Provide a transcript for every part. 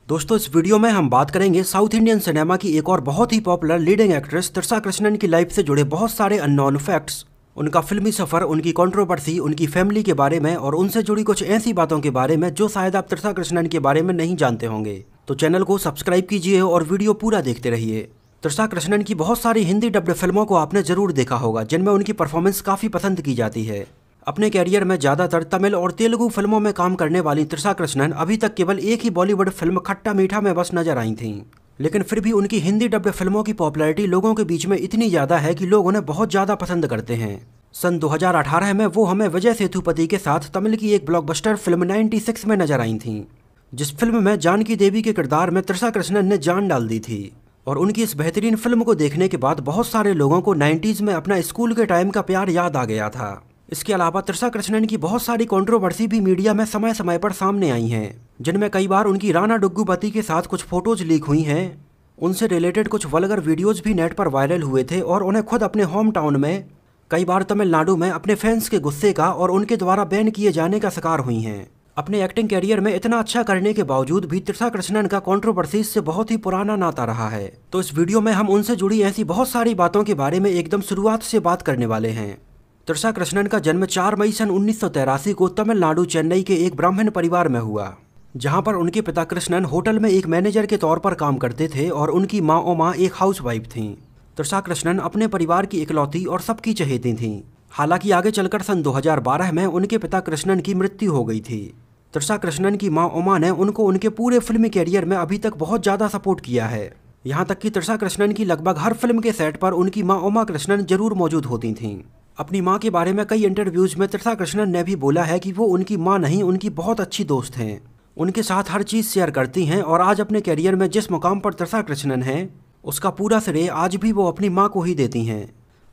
दोस्तों इस वीडियो में हम बात करेंगे साउथ इंडियन सिनेमा की एक और बहुत ही popular leading actress Trisha Krishnan की लाइफ से जुड़े बहुत सारे अननोन फैक्ट्स, उनका फिल्मी सफर, उनकी कंट्रोवर्सी, उनकी फैमिली के बारे में और उनसे जुड़ी कुछ ऐसी बातों के बारे में जो शायद आप त्रिशा कृष्णन के बारे में नहीं जानते होंगे। तो चैनल को सब्सक्राइब कीजिए और वीडियो पूरा देखते रहिए। त्रिशा कृष्णन की बहुत सारी हिंदी डब्ड फिल्मों को आपने जरूर देखा होगा जिनमें उनकी परफॉर्मेंस काफ़ी पसंद की जाती है। अपने कैरियर में ज़्यादातर तमिल और तेलुगु फिल्मों में काम करने वाली त्रिशा कृष्णन अभी तक केवल एक ही बॉलीवुड फिल्म खट्टा मीठा में बस नजर आई थीं। लेकिन फिर भी उनकी हिंदी डब्ड फिल्मों की पॉपुलैरिटी लोगों के बीच में इतनी ज़्यादा है कि लोग उन्हें बहुत ज़्यादा पसंद करते हैं। सन 2018 में वो हमें विजय सेतुपति के साथ तमिल की एक ब्लॉकबस्टर फिल्म 96 में नजर आई थीं, जिस फिल्म में जानकी देवी के किरदार में त्रिशा कृष्णन ने जान डाल दी थी। और उनकी इस बेहतरीन फिल्म को देखने के बाद बहुत सारे लोगों को 90s में अपना स्कूल के टाइम का प्यार याद आ गया था। इसके अलावा त्रिशा कृष्णन की बहुत सारी कंट्रोवर्सी भी मीडिया में समय समय पर सामने आई हैं, जिनमें कई बार उनकी राणा डुग्गुबाती के साथ कुछ फोटोज लीक हुई हैं। उनसे रिलेटेड कुछ वल्गर वीडियोज भी नेट पर वायरल हुए थे और उन्हें खुद अपने होम टाउन में, कई बार तमिलनाडु में अपने फैंस के गुस्से का और उनके द्वारा बैन किए जाने का शिकार हुई हैं। अपने एक्टिंग कैरियर में इतना अच्छा करने के बावजूद भी त्रिशा कृष्णन का कंट्रोवर्सी से बहुत ही पुराना नाता रहा है। तो इस वीडियो में हम उनसे जुड़ी ऐसी बहुत सारी बातों के बारे में एकदम शुरुआत से बात करने वाले हैं। त्रिशा कृष्णन का जन्म 4 मई सन 1983 को तमिलनाडु चेन्नई के एक ब्राह्मण परिवार में हुआ, जहां पर उनके पिता कृष्णन होटल में एक मैनेजर के तौर पर काम करते थे और उनकी माँ ओमा एक हाउसवाइफ थीं। त्रिशा कृष्णन अपने परिवार की इकलौती और सबकी चहेती थीं। हालांकि आगे चलकर सन 2012 में उनके पिता कृष्णन की मृत्यु हो गई थी। त्रिशा कृष्णन की माँ ओमा ने उनको उनके पूरे फिल्मी कैरियर में अभी तक बहुत ज़्यादा सपोर्ट किया है। यहाँ तक कि त्रिशा कृष्णन की लगभग हर फिल्म के सेट पर उनकी माँ ओमा कृष्णन जरूर मौजूद होती थीं। अपनी माँ के बारे में कई इंटरव्यूज में त्रिशा कृष्णन ने भी बोला है कि वो उनकी माँ नहीं, उनकी बहुत अच्छी दोस्त हैं, उनके साथ हर चीज़ शेयर करती हैं और आज अपने कैरियर में जिस मुकाम पर त्रिशा कृष्णन हैं उसका पूरा श्रेय आज भी वो अपनी माँ को ही देती हैं।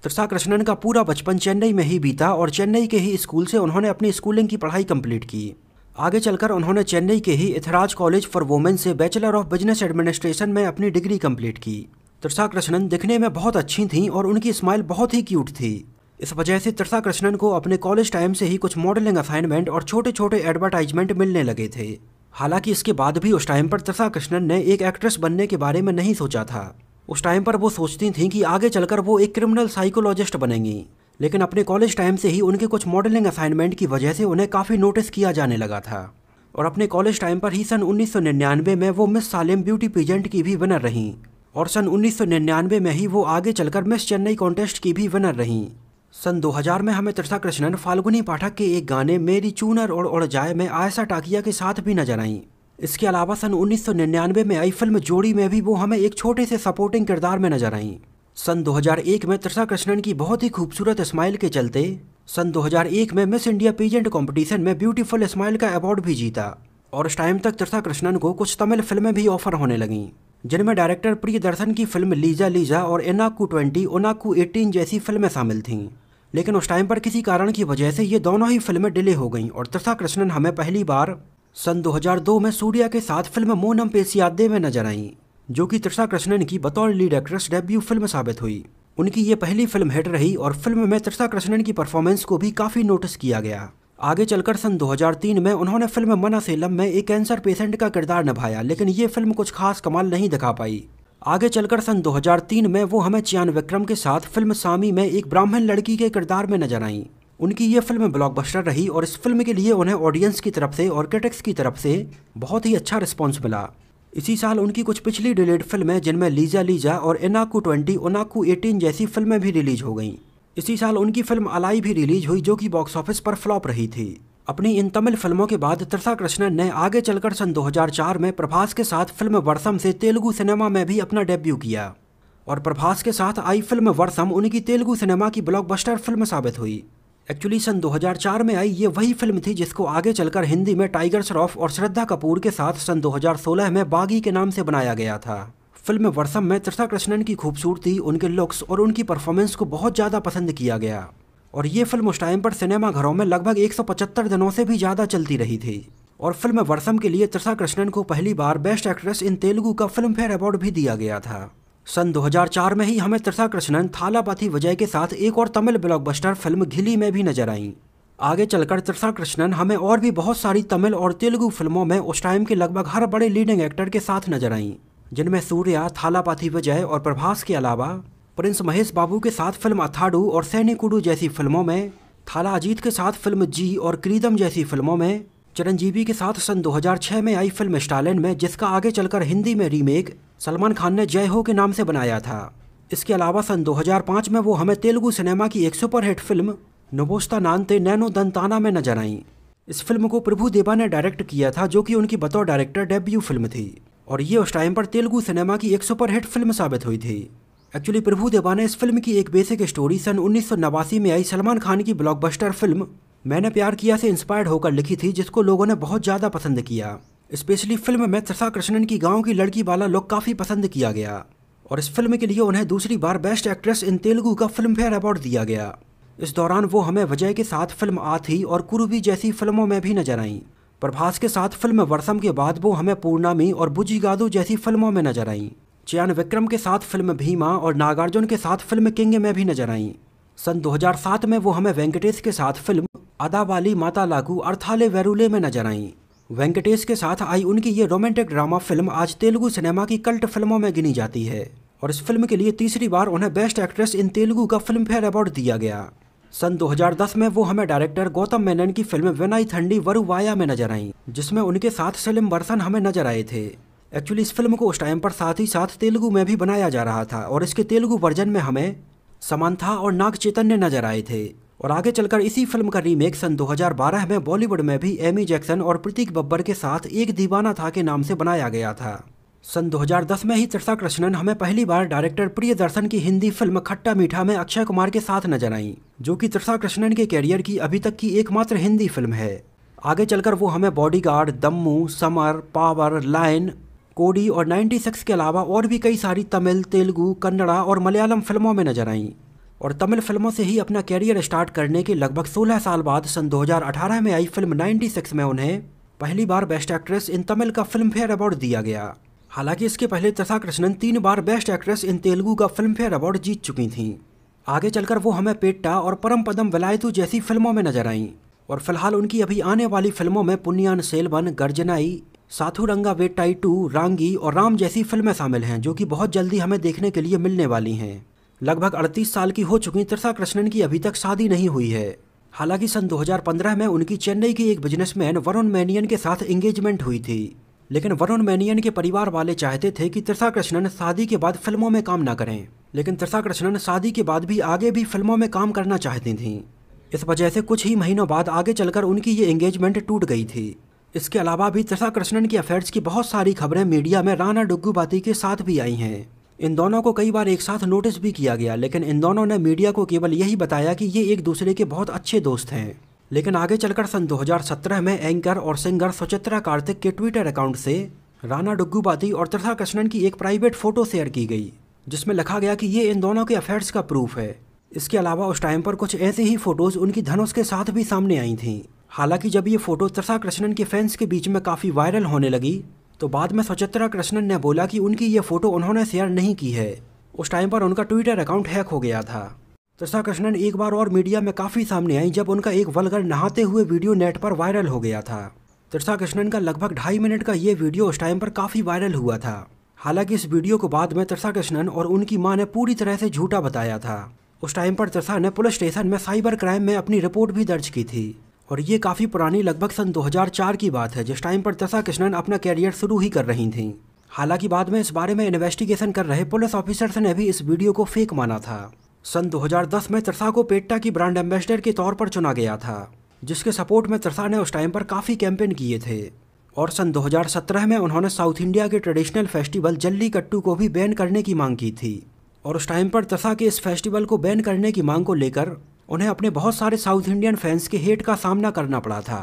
त्रिशा कृष्णन का पूरा बचपन चेन्नई में ही बीता और चेन्नई के ही स्कूल से उन्होंने अपनी स्कूलिंग की पढ़ाई कंप्लीट की। आगे चलकर उन्होंने चेन्नई के ही एथराज कॉलेज फॉर वुमेन से बैचलर ऑफ बिजनेस एडमिनिस्ट्रेशन में अपनी डिग्री कंप्लीट की। त्रिशा कृष्णन दिखने में बहुत अच्छी थीं और उनकी स्माइल बहुत ही क्यूट थी। इस वजह से त्रिशा कृष्णन को अपने कॉलेज टाइम से ही कुछ मॉडलिंग असाइनमेंट और छोटे छोटे एडवर्टाइजमेंट मिलने लगे थे। हालांकि इसके बाद भी उस टाइम पर त्रिशा कृष्णन ने एक एक्ट्रेस बनने के बारे में नहीं सोचा था। उस टाइम पर वो सोचती थीं कि आगे चलकर वो एक क्रिमिनल साइकोलॉजिस्ट बनेंगी। लेकिन अपने कॉलेज टाइम से ही उनके कुछ मॉडलिंग असाइनमेंट की वजह से उन्हें काफ़ी नोटिस किया जाने लगा था और अपने कॉलेज टाइम पर ही सन 1999 में वो मिस सालेम ब्यूटी पेजेंट की भी विनर रहीं और सन 1999 में ही वो आगे चलकर मिस चेन्नई कॉन्टेस्ट की भी विनर रहीं। सन 2000 में हमें त्रिशा कृष्णन फाल्गुनी पाठक के एक गाने मेरी चूनर और उड़ जाए में आयशा टाकिया के साथ भी नजर आईं। इसके अलावा सन 1999 में आई फिल्म जोड़ी में भी वो हमें एक छोटे से सपोर्टिंग किरदार में नजर आईं। सन 2001 में त्रिशा कृष्णन की बहुत ही खूबसूरत स्माइल के चलते सन 2001 में मिस इंडिया पेजेंट कंपटीशन में ब्यूटीफुल स्माइल का अवार्ड भी जीता और उस टाइम तक त्रिशा कृष्णन को कुछ तमिल फिल्में भी ऑफर होने लगीं, जिनमें डायरेक्टर प्रियदर्शन की फिल्म लीजा लीजा और एनाकू 20 ओनाकू 18 जैसी फिल्में शामिल थीं। लेकिन उस टाइम पर किसी कारण की वजह से ये दोनों ही फिल्में डिले हो गईं और त्रिशा कृष्णन हमें पहली बार सन 2002 में सूर्या के साथ फिल्म मोनम पेसियादे में नजर आईं, जो कि त्रिशा कृष्णन की बतौर लीड एक्ट्रेस डेब्यू फिल्म साबित हुई। उनकी ये पहली फिल्म हिट रही और फिल्म में त्रिशा कृष्णन की परफॉर्मेंस को भी काफ़ी नोटिस किया गया। आगे चलकर सन 2003 में उन्होंने फिल्म मना सेलम में एक कैंसर पेशेंट का किरदार निभाया, लेकिन ये फिल्म कुछ खास कमाल नहीं दिखा पाई। आगे चलकर सन 2003 में वो हमें चियान विक्रम के साथ फिल्म सामी में एक ब्राह्मण लड़की के किरदार में नजर आईं। उनकी ये फिल्म ब्लॉकबस्टर रही और इस फिल्म के लिए उन्हें ऑडियंस की तरफ से और क्रिटिक्स की तरफ से बहुत ही अच्छा रिस्पॉन्स मिला। इसी साल उनकी कुछ पिछली डिलेड फिल्में जिनमें लीजा लीजा और एनाकू 20 ओनाकू 18 जैसी फिल्में भी रिलीज हो गईं। इसी साल उनकी फिल्म अलाई भी रिलीज हुई, जो कि बॉक्स ऑफिस पर फ्लॉप रही थी। अपनी इन तमिल फिल्मों के बाद त्रिशा कृष्णन ने आगे चलकर सन 2004 में प्रभास के साथ फिल्म वर्षम से तेलुगु सिनेमा में भी अपना डेब्यू किया और प्रभास के साथ आई फिल्म वर्षम उनकी तेलुगु सिनेमा की ब्लॉकबस्टर फिल्म साबित हुई। एक्चुअली सन 2004 में आई ये वही फिल्म थी जिसको आगे चलकर हिंदी में टाइगर श्रॉफ और श्रद्धा कपूर के साथ सन 2016 में बागी के नाम से बनाया गया था। फिल्म वर्षम में त्रिशा कृष्णन की खूबसूरती, उनके लुक्स और उनकी परफॉर्मेंस को बहुत ज़्यादा पसंद किया गया और ये फिल्म उस टाइम पर सिनेमा घरों में लगभग 175 दिनों से भी ज़्यादा चलती रही थी और फिल्म वर्षम के लिए त्रिशा कृष्णन को पहली बार बेस्ट एक्ट्रेस इन तेलुगु का फिल्म फेयर अवार्ड भी दिया गया था। सन 2004 में ही हमें त्रिशा कृष्णन थालापथी विजय के साथ एक और तमिल ब्लॉकबस्टर फिल्म घिली में भी नजर आईं। आगे चलकर त्रिशा कृष्णन हमें और भी बहुत सारी तमिल और तेलुगु फिल्मों में उस टाइम के लगभग हर बड़े लीडिंग एक्टर के साथ नजर आईं, जिनमें सूर्या, थालापाथी विजय और प्रभास के अलावा प्रिंस महेश बाबू के साथ फिल्म अथाडू और सैनिकुडू जैसी फिल्मों में, थाला अजीत के साथ फिल्म जी और क्रीदम जैसी फिल्मों में, चिरंजीवी के साथ सन 2006 में आई फिल्म स्टालिन में, जिसका आगे चलकर हिंदी में रीमेक सलमान खान ने जय हो के नाम से बनाया था। इसके अलावा सन 2005 में वो हमें तेलुगु सिनेमा की एक सुपरहिट फिल्म नबोस्ता नानते नैनो दंताना में नजर आईं। इस फिल्म को प्रभु देवा ने डायरेक्ट किया था, जो कि उनकी बतौर डायरेक्टर डेब्यू फिल्म थी और ये उस टाइम पर तेलुगु सिनेमा की एक सुपरहिट फिल्म साबित हुई थी। एक्चुअली प्रभु देवा ने इस फिल्म की एक बेसिक स्टोरी सन 1989 में आई सलमान खान की ब्लॉकबस्टर फिल्म मैंने प्यार किया से इंस्पायर्ड होकर लिखी थी, जिसको लोगों ने बहुत ज़्यादा पसंद किया। स्पेशली फिल्म में त्रिशा कृष्णन की गाँव की लड़की वाला लुक काफ़ी पसंद किया गया और इस फिल्म के लिए उन्हें दूसरी बार बेस्ट एक्ट्रेस इन तेलुगु का फिल्म फेयर अवार्ड दिया गया। इस दौरान वो हमें विजय के साथ फिल्म आथी और कुरुवी जैसी फिल्मों में भी नजर आईं। प्रभास के साथ फिल्म वर्षम के बाद वो हमें पूर्णामी और बुजिगादू जैसी फिल्मों में नजर आईं। चयान विक्रम के साथ फिल्म भीमा और नागार्जुन के साथ फिल्म किंग में भी नजर आईं। सन 2007 में वो हमें वेंकटेश के साथ फिल्म अदावाली माता लागू अर्थाले वेरुले में नजर आईं। वेंकटेश के साथ आई उनकी ये रोमांटिक ड्रामा फिल्म आज तेलुगु सिनेमा की कल्ट फिल्मों में गिनी जाती है और इस फिल्म के लिए तीसरी बार उन्हें बेस्ट एक्ट्रेस इन तेलुगु का फिल्म फेयर अवार्ड दिया गया। सन 2010 में वो हमें डायरेक्टर गौतम मेनन की फिल्म वेनाई थंडी वरुवाया में नजर आईं, जिसमें उनके साथ सलीम बरसन हमें नजर आए थे। एक्चुअली इस फिल्म को उस टाइम पर साथ ही साथ तेलुगु में भी बनाया जा रहा था और इसके तेलुगु वर्जन में हमें समांथा और नाग चैतन्य नजर आए थे और आगे चलकर इसी फिल्म का रीमेक सन 2012 में बॉलीवुड में भी एमी जैक्सन और प्रतीक बब्बर के साथ एक दीवाना था के नाम से बनाया गया था। सन 2010 में ही त्रिशा कृष्णन हमें पहली बार डायरेक्टर प्रियदर्शन की हिंदी फिल्म खट्टा मीठा में अक्षय कुमार के साथ नजर आईं, जो कि त्रिशा कृष्णन के कैरियर की अभी तक की एकमात्र हिंदी फिल्म है। आगे चलकर वो हमें bodyguard, Dammu, Samar, power, lion, Kodi और 96 के अलावा और भी कई सारी तमिल, तेलुगु, कन्नड़ा और मलयालम फिल्मों में नजर आईं और तमिल फिल्मों से ही अपना कैरियर स्टार्ट करने के लगभग 16 साल बाद सन 2018 में आई फिल्म 96 में उन्हें पहली बार बेस्ट एक्ट्रेस इन तमिल का फिल्म फेयर अवार्ड दिया गया। हालांकि इसके पहले त्रिशा कृष्णन 3 बार बेस्ट एक्ट्रेस इन तेलुगु का फिल्म फेयर अवार्ड जीत चुकी थीं। आगे चलकर वो हमें पेट्टा और परम पदम वेलायतु जैसी फिल्मों में नजर आईं और फिलहाल उनकी अभी आने वाली फिल्मों में पुन्नियान सेल्वन, गर्जनाई, साथुरंगा वेट्टाई 2, रांगी और राम जैसी फिल्में शामिल हैं, जो कि बहुत जल्दी हमें देखने के लिए मिलने वाली हैं। लगभग 38 साल की हो चुकी त्रिशा कृष्णन की अभी तक शादी नहीं हुई है। हालांकि सन 2015 में उनकी चेन्नई के एक बिजनेसमैन वरुण मैनियन के साथ एंगेजमेंट हुई थी, लेकिन वरुण मैनियन के परिवार वाले चाहते थे कि त्रिशा कृष्णन शादी के बाद फिल्मों में काम ना करें, लेकिन त्रिशा कृष्णन शादी के बाद भी आगे भी फिल्मों में काम करना चाहती थीं। इस वजह से कुछ ही महीनों बाद आगे चलकर उनकी ये एंगेजमेंट टूट गई थी। इसके अलावा भी त्रिशा कृष्णन की अफेयर्स की बहुत सारी खबरें मीडिया में राणा डुग्गुबाती के साथ भी आई हैं। इन दोनों को कई बार एक साथ नोटिस भी किया गया, लेकिन इन दोनों ने मीडिया को केवल यही बताया कि ये एक दूसरे के बहुत अच्छे दोस्त हैं। लेकिन आगे चलकर सन 2017 में एंकर और सिंगर सुचित्रा कार्तिक के ट्विटर अकाउंट से राणा डुग्गुबाती और त्रिशा कृष्णन की एक प्राइवेट फोटो शेयर की गई, जिसमें लिखा गया कि ये इन दोनों के अफेयर्स का प्रूफ है। इसके अलावा उस टाइम पर कुछ ऐसे ही फोटोज उनकी धनुष के साथ भी सामने आई थीं। हालांकि जब ये फोटो त्रिशा कृष्णन के फैंस के बीच में काफ़ी वायरल होने लगी, तो बाद में सुचित्रा कृष्णन ने बोला कि उनकी ये फोटो उन्होंने शेयर नहीं की है। उस टाइम पर उनका ट्विटर अकाउंट हैक हो गया था। त्रिशा कृष्णन एक बार और मीडिया में काफ़ी सामने आई जब उनका एक वल्गर नहाते हुए वीडियो नेट पर वायरल हो गया था। त्रिशा कृष्णन का लगभग 2.5 मिनट का ये वीडियो उस टाइम पर काफ़ी वायरल हुआ था। हालांकि इस वीडियो को बाद में त्रिशा कृष्णन और उनकी मां ने पूरी तरह से झूठा बताया था। उस टाइम पर त्रिशा ने पुलिस स्टेशन में साइबर क्राइम में अपनी रिपोर्ट भी दर्ज की थी और ये काफ़ी पुरानी लगभग सन 2004 की बात है, जिस टाइम पर त्रिशा कृष्णन अपना कैरियर शुरू ही कर रही थीं। हालांकि बाद में इस बारे में इन्वेस्टिगेशन कर रहे पुलिस ऑफिसर्स ने भी इस वीडियो को फेक माना था। सन 2010 में त्रिशा को पेट्टा की ब्रांड एम्बेसडर के तौर पर चुना गया था, जिसके सपोर्ट में त्रिशा ने उस टाइम पर काफ़ी कैंपेन किए थे और सन 2017 में उन्होंने साउथ इंडिया के ट्रेडिशनल फेस्टिवल जल्लीकट्टू को भी बैन करने की मांग की थी और उस टाइम पर त्रिशा के इस फेस्टिवल को बैन करने की मांग को लेकर उन्हें अपने बहुत सारे साउथ इंडियन फैंस के हेट का सामना करना पड़ा था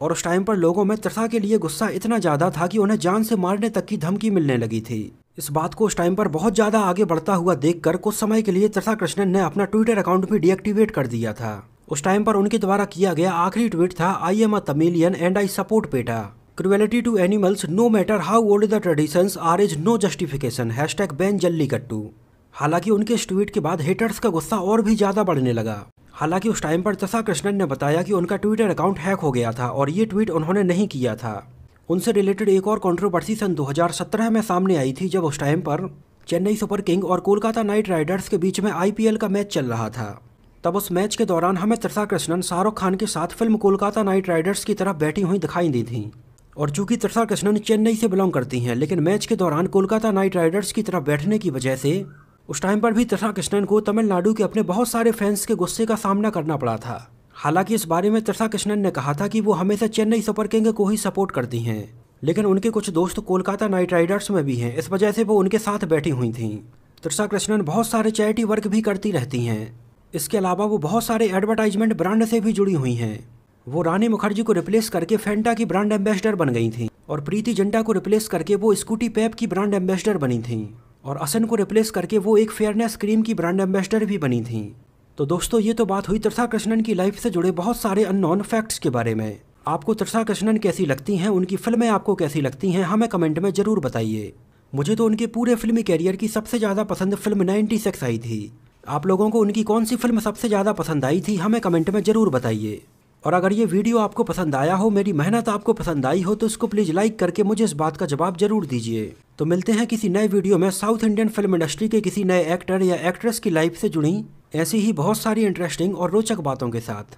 और उस टाइम पर लोगों में त्रिशा के लिए गुस्सा इतना ज़्यादा था कि उन्हें जान से मारने तक की धमकी मिलने लगी थी। इस बात को उस टाइम पर बहुत ज़्यादा आगे बढ़ता हुआ देखकर कुछ समय के लिए त्रिशा कृष्णन ने अपना ट्विटर अकाउंट भी डीएक्टिवेट कर दिया था। उस टाइम पर उनके द्वारा किया गया आखिरी ट्वीट था, I am a Tamilian and I support PETA, cruelty to animals no matter how old the traditions are is no justification, #ban Jallikattu. हालांकि उनके इस ट्वीट के बाद हेटर्स का गुस्सा और भी ज़्यादा बढ़ने लगा। हालांकि उस टाइम पर तृषा कृष्णन ने बताया कि उनका ट्विटर अकाउंट हैक हो गया था और ये ट्वीट उन्होंने नहीं किया था। उनसे रिलेटेड एक और कंट्रोवर्सी सन 2017 में सामने आई थी, जब उस टाइम पर चेन्नई सुपर किंग और कोलकाता नाइट राइडर्स के बीच में आईपीएल का मैच चल रहा था। तब उस मैच के दौरान हमें तृषा कृष्णन शाहरुख खान के साथ फिल्म कोलकाता नाइट राइडर्स की तरफ बैठी हुई दिखाई दी थी। और चूंकि तृषा कृष्णन चेन्नई से बिलोंग करती हैं, लेकिन मैच के दौरान कोलकाता नाइट राइडर्स की तरफ बैठने की वजह से उस टाइम पर भी तृषा कृष्णन को तमिलनाडु के अपने बहुत सारे फैंस के गुस्से का सामना करना पड़ा था। हालांकि इस बारे में तृषा कृष्णन ने कहा था कि वो हमेशा चेन्नई सुपर किंग को ही सपोर्ट करती हैं, लेकिन उनके कुछ दोस्त कोलकाता नाइट राइडर्स में भी हैं, इस वजह से वो उनके साथ बैठी हुई थीं। तृषा कृष्णन बहुत सारे चैरिटी वर्क भी करती रहती हैं। इसके अलावा वो बहुत सारे एडवर्टाइजमेंट ब्रांड से भी जुड़ी हुई हैं। वो रानी मुखर्जी को रिप्लेस करके फेंटा की ब्रांड एम्बेसडर बन गई थी और प्रीति जिंटा को रिप्लेस करके वो स्कूटी पेप की ब्रांड एम्बेसडर बनी थी और असन को रिप्लेस करके वो एक फेयरनेस क्रीम की ब्रांड एम्बेसडर भी बनी थी। तो दोस्तों, ये तो बात हुई तृषा कृष्णन की लाइफ से जुड़े बहुत सारे अननोन फैक्ट्स के बारे में। आपको तृषा कृष्णन कैसी लगती हैं, उनकी फिल्में आपको कैसी लगती हैं, हमें कमेंट में जरूर बताइए। मुझे तो उनके पूरे फिल्मी कैरियर की सबसे ज़्यादा पसंद फिल्म 96 आई थी। आप लोगों को उनकी कौन सी फिल्म सबसे ज़्यादा पसंद आई थी, हमें कमेंट में ज़रूर बताइए। और अगर ये वीडियो आपको पसंद आया हो, मेरी मेहनत आपको पसंद आई हो, तो इसको प्लीज़ लाइक करके मुझे इस बात का जवाब जरूर दीजिए। तो मिलते हैं किसी नए वीडियो में साउथ इंडियन फिल्म इंडस्ट्री के किसी नए एक्टर या एक्ट्रेस की लाइफ से जुड़ी ऐसी ही बहुत सारी इंटरेस्टिंग और रोचक बातों के साथ।